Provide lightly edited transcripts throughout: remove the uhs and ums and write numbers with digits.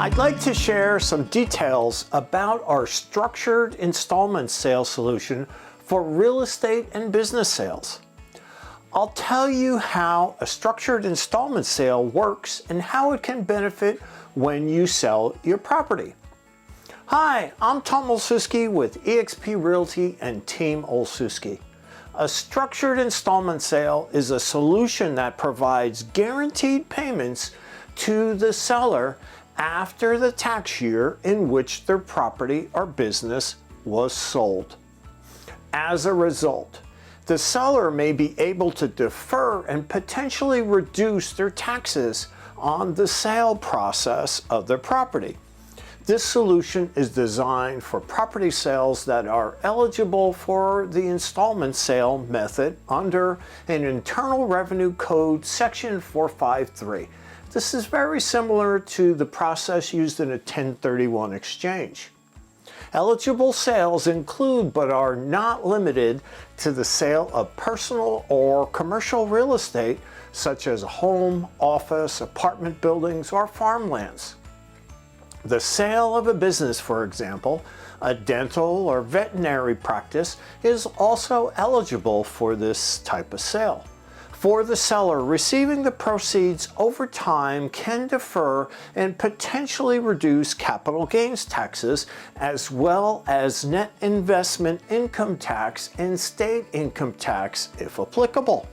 I'd like to share some details about our structured installment sale solution for real estate and business sales. I'll tell you how a structured installment sale works and how it can benefit when you sell your property. Hi, I'm Tom Olsewski with eXp Realty and Team Olsewski. A structured installment sale is a solution that provides guaranteed payments to the seller after the tax year in which their property or business was sold. As a result, the seller may be able to defer and potentially reduce their taxes on the sale process of their property. This solution is designed for property sales that are eligible for the installment sale method under an Internal Revenue Code Section 453. This is very similar to the process used in a 1031 exchange. Eligible sales include but are not limited to the sale of personal or commercial real estate such as a home, office, apartment buildings, or farmlands. The sale of a business, for example, a dental or veterinary practice, is also eligible for this type of sale. For the seller, receiving the proceeds over time can defer and potentially reduce capital gains taxes as well as net investment income tax and state income tax if applicable.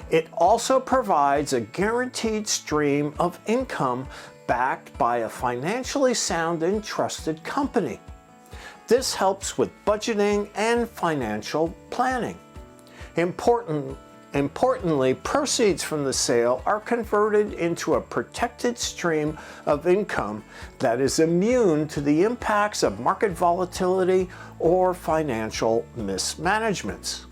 It also provides a guaranteed stream of income backed by a financially sound and trusted company. This helps with budgeting and financial planning. Importantly, proceeds from the sale are converted into a protected stream of income that is immune to the impacts of market volatility or financial mismanagements.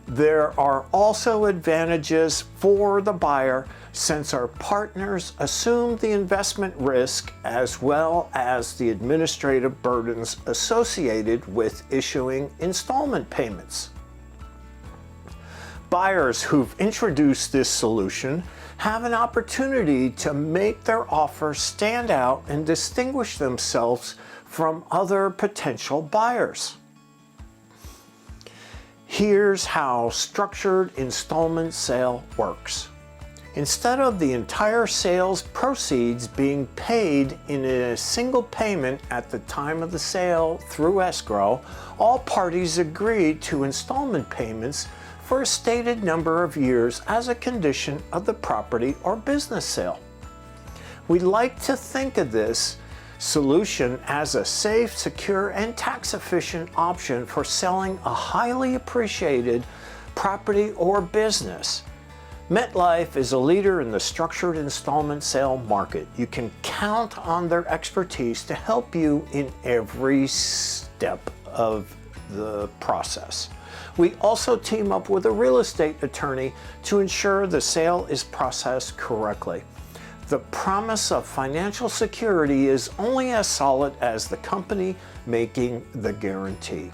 There are also advantages for the buyer since our partners assume the investment risk as well as the administrative burdens associated with issuing installment payments. Buyers who've introduced this solution have an opportunity to make their offer stand out and distinguish themselves from other potential buyers. Here's how structured installment sale works. Instead of the entire sales proceeds being paid in a single payment at the time of the sale through escrow, all parties agree to installment payments for a stated number of years as a condition of the property or business sale. We like to think of this solution as a safe, secure, and tax-efficient option for selling a highly appreciated property or business. MetLife is a leader in the structured installment sale market. You can count on their expertise to help you in every step of the process. We also team up with a real estate attorney to ensure the sale is processed correctly. The promise of financial security is only as solid as the company making the guarantee.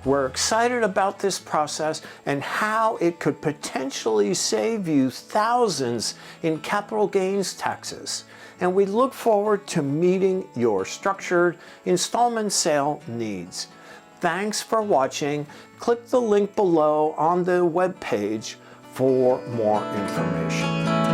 We're excited about this process and how it could potentially save you thousands in capital gains taxes. And we look forward to meeting your structured installment sale needs. Thanks for watching. Click the link below on the webpage for more information.